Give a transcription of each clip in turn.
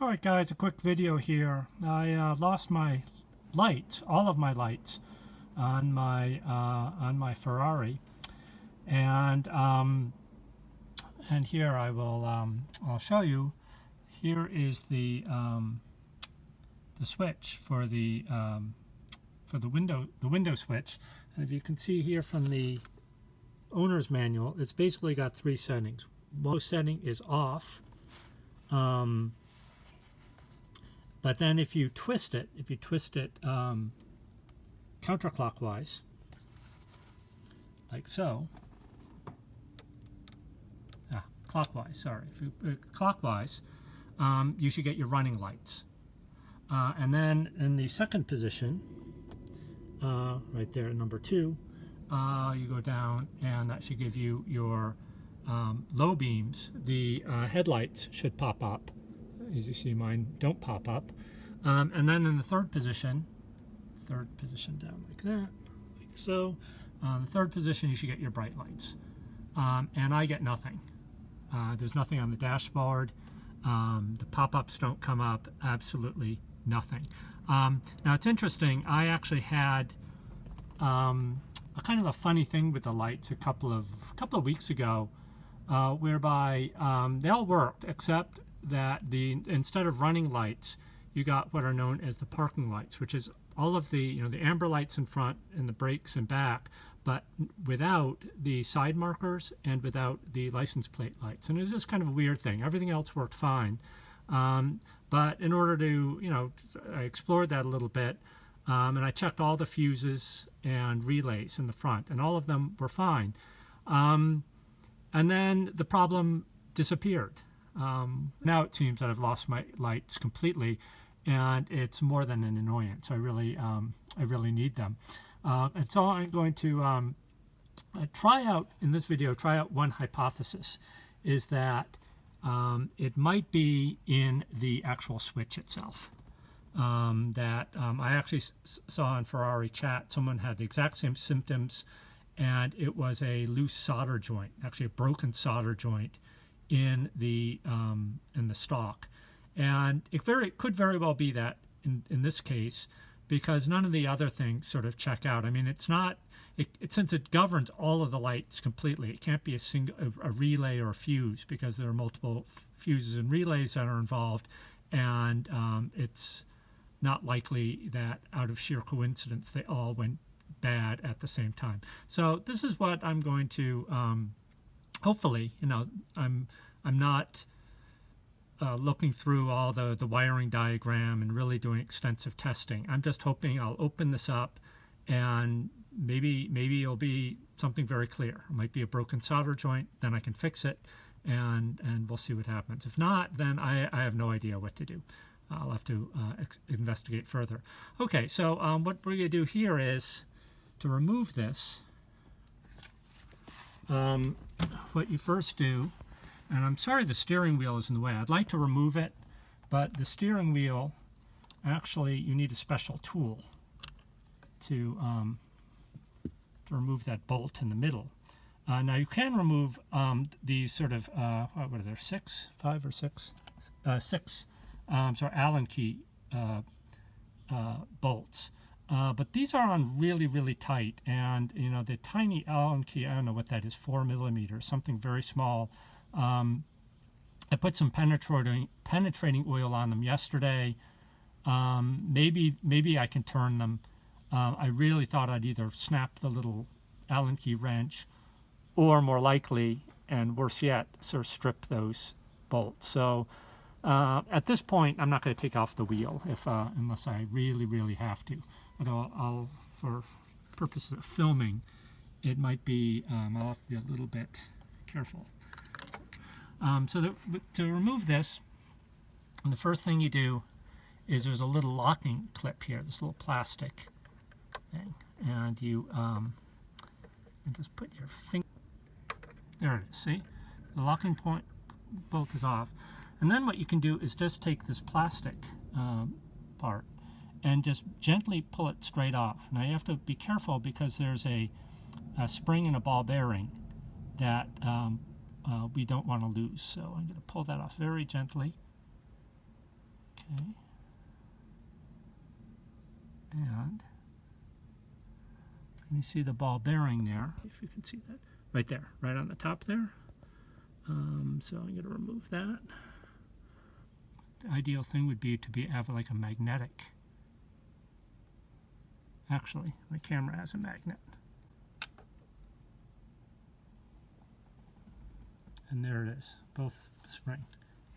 Alright guys, a quick video here. I lost my lights, all of my lights on my Ferrari, and here I'll show you. Here is the switch for the window switch, and if you can see here from the owner's manual, it's basically got three settings. One setting is off. But then if you twist it counterclockwise, like so, clockwise, sorry, if you clockwise, you should get your running lights. And then in the second position, right there, number 2, you go down, and that should give you your low beams. The headlights should pop up. As you see, mine don't pop up. And then in the third position down like that, like so. The third position, you should get your bright lights. And I get nothing. There's nothing on the dashboard. The pop-ups don't come up. Absolutely nothing. Now it's interesting. I actually had a kind of a funny thing with the lights a couple of weeks ago, whereby they all worked except that instead of running lights, you got what are known as the parking lights, which is all of the the amber lights in front and the brakes and back, but without the side markers and without the license plate lights. And it was just kind of a weird thing. Everything else worked fine, but in order to I explored that a little bit, and I checked all the fuses and relays in the front, and all of them were fine. And then the problem disappeared. Now it seems that I've lost my lights completely, and it's more than an annoyance. I really need them. And so I'm going to try out one hypothesis, is that it might be in the actual switch itself. I actually saw on Ferrari chat someone had the exact same symptoms, and it was a loose solder joint, actually a broken solder joint in the stalk. And it could very well be that in this case, because none of the other things sort of check out. I mean, it's not, since it governs all of the lights completely, it can't be a relay or a fuse, because there are multiple fuses and relays that are involved, and it's not likely that out of sheer coincidence they all went bad at the same time. So this is what I'm going to hopefully, I'm not looking through all the wiring diagram and really doing extensive testing. I'm just hoping I'll open this up, and maybe it'll be something very clear. It might be a broken solder joint, then I can fix it, and we'll see what happens. If not, then I have no idea what to do. I'll have to investigate further. Okay, so what we're going to do here is to remove this. What you first do, and I'm sorry the steering wheel is in the way. I'd like to remove it, but the steering wheel, actually, you need a special tool to remove that bolt in the middle. Now you can remove these sort of, what are there, 5 or 6? 6 Allen key bolts. But these are on really tight, and the tiny Allen key, I don't know what that is, 4 millimeters, something very small. I put some penetrating oil on them yesterday. Maybe I can turn them. I really thought I'd either snap the little Allen key wrench, or more likely, and worse yet, sort of strip those bolts. So at this point, I'm not going to take off the wheel unless I really have to. Although I'll, for purposes of filming, it might be, I'll have to be a little bit careful. So to remove this, the first thing you do is there's a little locking clip here, this little plastic thing, and you just put your finger, there it is, see? The locking point bolt is off. And then what you can do is just take this plastic part and just gently pull it straight off. Now you have to be careful, because there's a spring and a ball bearing that we don't want to lose. So I'm going to pull that off very gently. Okay. And you see the ball bearing there, if you can see that. Right there, right on the top there. So I'm going to remove that. The ideal thing would be to have like a magnetic. Actually, my camera has a magnet. And there it is, both spring.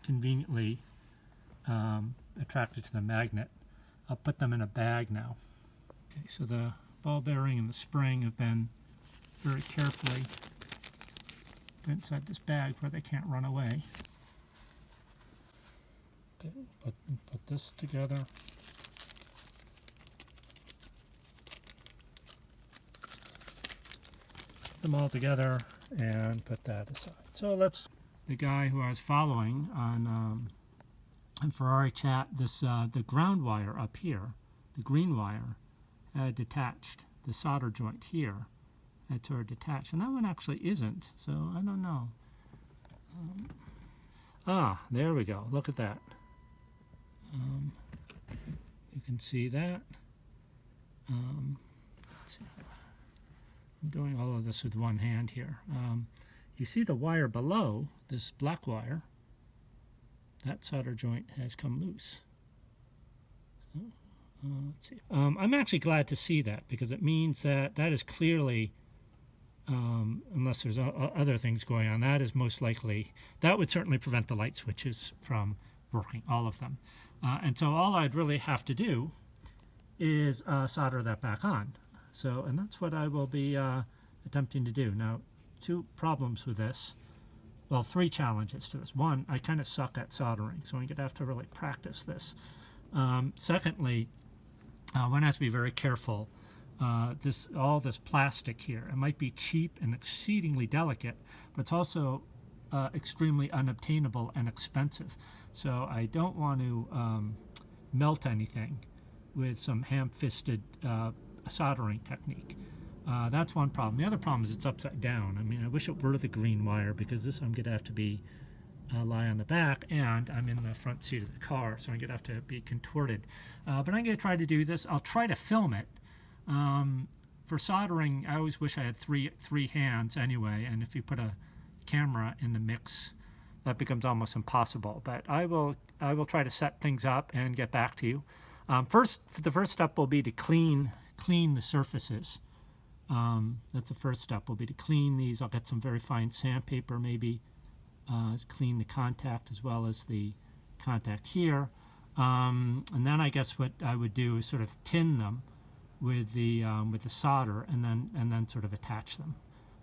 Conveniently attracted to the magnet. I'll put them in a bag now. Okay, so the ball bearing and the spring have been very carefully put inside this bag where they can't run away. Okay, put this together. Put them all together and put that aside. So the guy who I was following on Ferrari Chat, the ground wire up here, the green wire, had detached. The solder joint here had sort of detached, and that one actually isn't, so I don't know. There we go. Look at that. You can see that. Let's see. I'm doing all of this with one hand here. You see the wire below, this black wire, that solder joint has come loose. So, let's see. I'm actually glad to see that, because it means that is clearly, unless there's other things going on, that is most likely, that would certainly prevent the light switches from working, all of them. And so all I'd really have to do is solder that back on. So, and that's what I will be attempting to do. Now, two problems with this. Well, three challenges to this. One, I kind of suck at soldering, so I'm going to have to really practice this. Secondly, one has to be very careful. All this plastic here, it might be cheap and exceedingly delicate, but it's also extremely unobtainable and expensive. So I don't want to melt anything with some ham-fisted soldering technique. That's one problem. The other problem is it's upside down. I mean, I wish it were the green wire, because this I'm going to have to be lie on the back, and I'm in the front seat of the car, so I'm going to have to be contorted. But I'm going to try to do this. I'll try to film it. For soldering, I always wish I had three hands anyway, and if you put a camera in the mix, that becomes almost impossible. But I will try to set things up and get back to you. The first step will be to clean the surfaces. That's the first step, will be to clean these. I'll get some very fine sandpaper, maybe clean the contact as well as the contact here. And then I guess what I would do is sort of tin them with the solder, and then sort of attach them.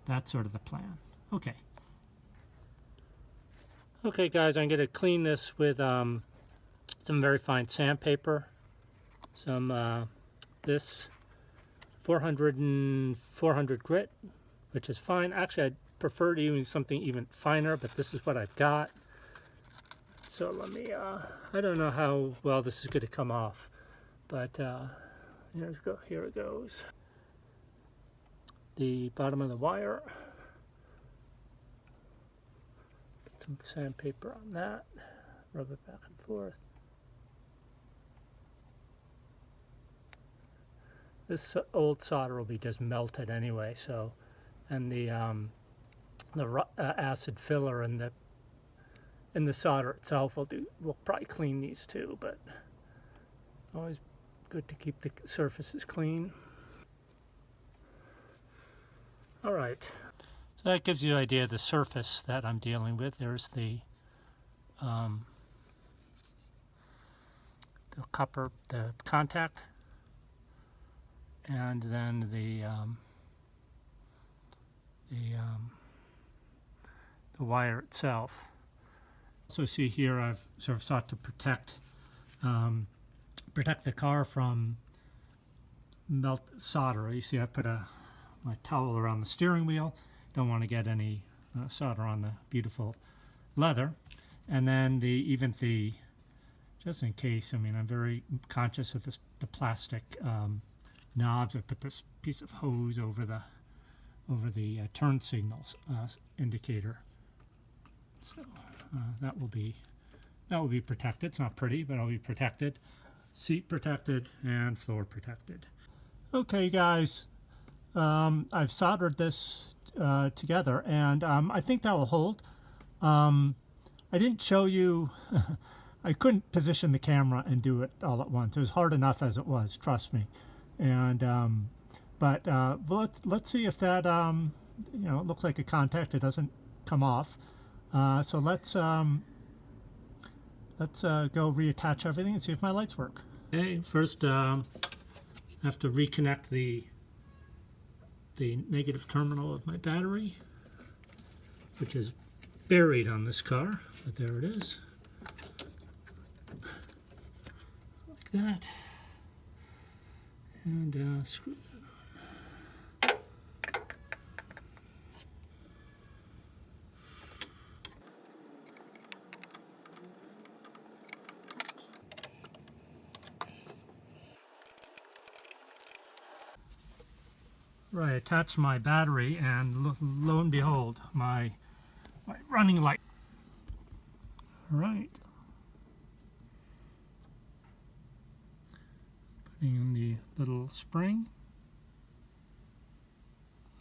That's sort of the plan. Okay. Okay, guys, I'm going to clean this with some very fine sandpaper. Some this 400 grit, which is fine. Actually, I'd prefer to use something even finer, but this is what I've got. So let me, I don't know how well this is going to come off, but here it goes. The bottom of the wire. Put some sandpaper on that. Rub it back and forth. This old solder will be just melted anyway, so, and the acid filler and the solder itself will probably clean these too, but always good to keep the surfaces clean. All right, so that gives you an idea of the surface that I'm dealing with. There's the copper, the contact, and then the wire itself. So see here, I've sort of sought to protect the car from melt solder. You see, I put my towel around the steering wheel. Don't want to get any solder on the beautiful leather. And then just in case, I mean, I'm very conscious of the plastic knobs. I put this piece of hose over the turn signals indicator. So that will be that will be protected. It's not pretty, but it'll be protected. Seat protected and floor protected. Okay, guys, I've soldered this together, and I think that will hold. I didn't show you. I couldn't position the camera and do it all at once. It was hard enough as it was, trust me. And but let's see if that you know, it looks like a contact. It doesn't come off. So let's go reattach everything and see if my lights work. Okay, first I have to reconnect the negative terminal of my battery, which is buried on this car, but there it is. Like that. And screw that on. Right, attach my battery, and lo and behold, my running light. All right. Putting in the little spring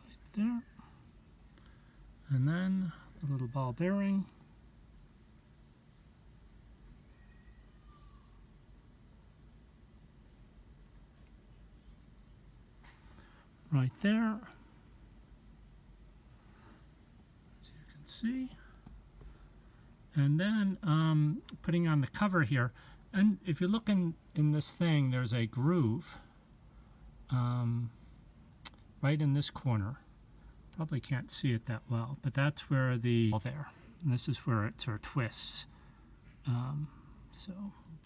right there, and then the little ball bearing. Right there, as you can see. And then putting on the cover here, and if you look in this thing, there's a groove right in this corner. Probably can't see it that well, but that's where the there. And this is where it sort of twists. So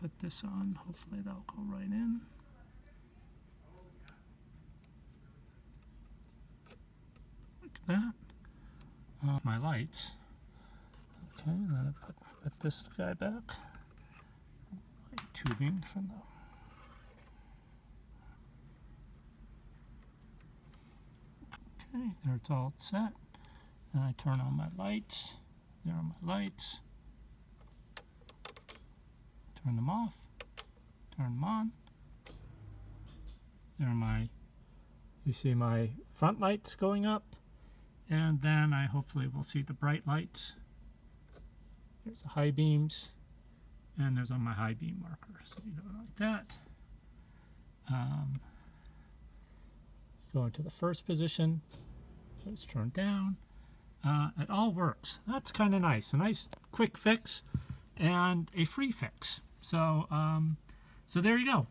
put this on. Hopefully that'll go right in. That my lights. Okay, and then I put this guy back. Light tubing from the. Okay, there it's all set. And I turn on my lights. There are my lights. Turn them off. Turn them on. There are my. You see my front lights going up. And then I hopefully will see the bright lights. There's the high beams, and there's on my high beam marker. So you do it like that. Go into the first position. So it's turned down. It all works. That's kind of nice. A nice quick fix and a free fix. So, so there you go.